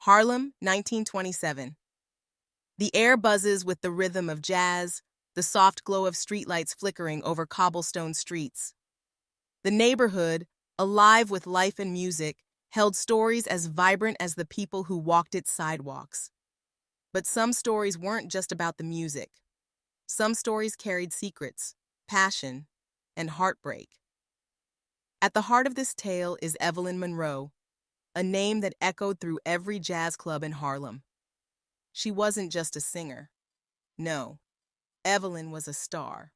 Harlem, 1927. The air buzzes with the rhythm of jazz, the soft glow of streetlights flickering over cobblestone streets. The neighborhood, alive with life and music, held stories as vibrant as the people who walked its sidewalks. But some stories weren't just about the music. Some stories carried secrets, passion, and heartbreak. At the heart of this tale is Evelyn Monroe, a name that echoed through every jazz club in Harlem. She wasn't just a singer. No, Evelyn was a star.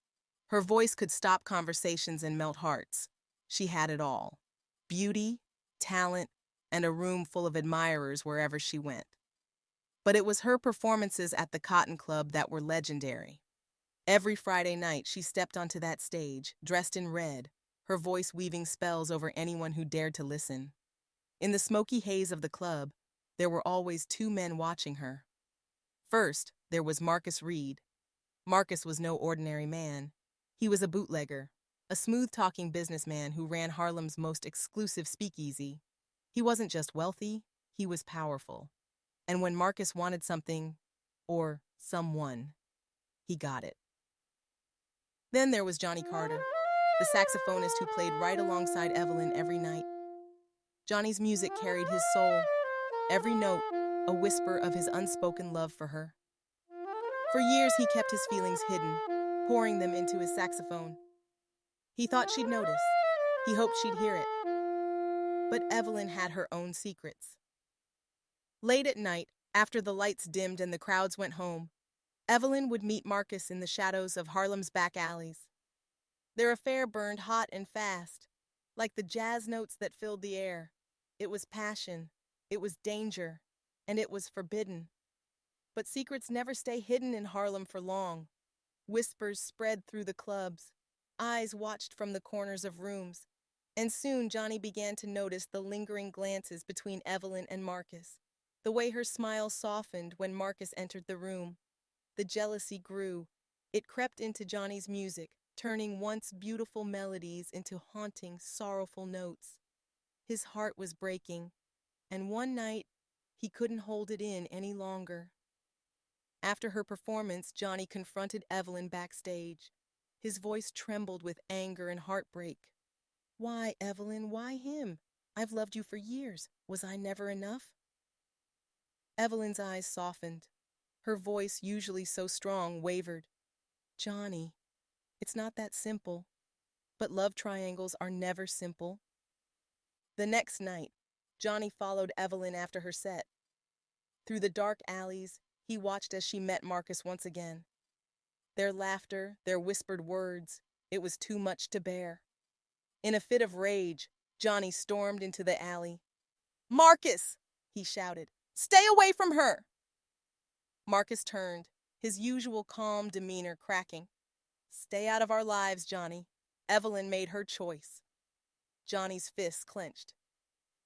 Her voice could stop conversations and melt hearts. She had it all: beauty, talent, and a room full of admirers wherever she went. But it was her performances at the Cotton Club that were legendary. Every Friday night, she stepped onto that stage, dressed in red, her voice weaving spells over anyone who dared to listen. In the smoky haze of the club, there were always two men watching her. First, there was Marcus Reed. Marcus was no ordinary man. He was a bootlegger, a smooth-talking businessman who ran Harlem's most exclusive speakeasy. He wasn't just wealthy, he was powerful. And when Marcus wanted something, or someone, he got it. Then there was Johnny Carter, the saxophonist who played right alongside Evelyn every night. Johnny's music carried his soul, every note a whisper of his unspoken love for her. For years, he kept his feelings hidden, pouring them into his saxophone. He thought she'd notice. He hoped she'd hear it. But Evelyn had her own secrets. Late at night, after the lights dimmed and the crowds went home, Evelyn would meet Marcus in the shadows of Harlem's back alleys. Their affair burned hot and fast, like the jazz notes that filled the air. It was passion, it was danger, and it was forbidden. But secrets never stay hidden in Harlem for long. Whispers spread through the clubs. Eyes watched from the corners of rooms. And soon Johnny began to notice the lingering glances between Evelyn and Marcus. The way her smile softened when Marcus entered the room. The jealousy grew. It crept into Johnny's music, turning once beautiful melodies into haunting, sorrowful notes. His heart was breaking, and one night, he couldn't hold it in any longer. After her performance, Johnny confronted Evelyn backstage. His voice trembled with anger and heartbreak. "Why, Evelyn, why him? I've loved you for years. Was I never enough?" Evelyn's eyes softened. Her voice, usually so strong, wavered. "Johnny, it's not that simple. But love triangles are never simple." The next night, Johnny followed Evelyn after her set. Through the dark alleys, he watched as she met Marcus once again. Their laughter, their whispered words, it was too much to bear. In a fit of rage, Johnny stormed into the alley. "Marcus!" he shouted. "Stay away from her!" Marcus turned, his usual calm demeanor cracking. "Stay out of our lives, Johnny. Evelyn made her choice." Johnny's fists clenched.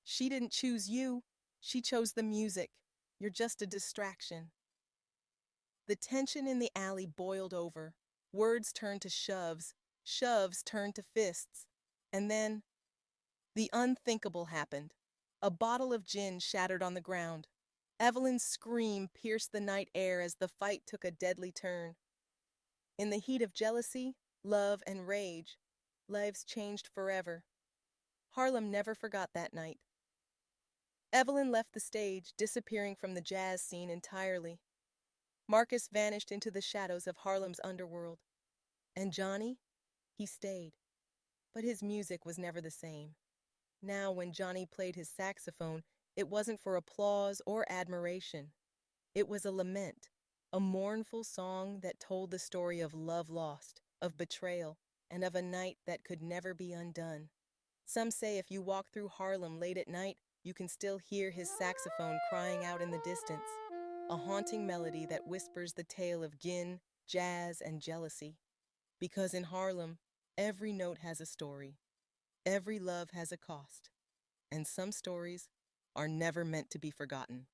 "She didn't choose you. She chose the music. You're just a distraction." The tension in the alley boiled over. Words turned to shoves. Shoves turned to fists. And then, the unthinkable happened. A bottle of gin shattered on the ground. Evelyn's scream pierced the night air as the fight took a deadly turn. In the heat of jealousy, love, and rage, lives changed forever. Harlem never forgot that night. Evelyn left the stage, disappearing from the jazz scene entirely. Marcus vanished into the shadows of Harlem's underworld. And Johnny? He stayed. But his music was never the same. Now, when Johnny played his saxophone, it wasn't for applause or admiration. It was a lament, a mournful song that told the story of love lost, of betrayal, and of a night that could never be undone. Some say if you walk through Harlem late at night, you can still hear his saxophone crying out in the distance, a haunting melody that whispers the tale of gin, jazz, and jealousy. Because in Harlem, every note has a story. Every love has a cost. And some stories are never meant to be forgotten.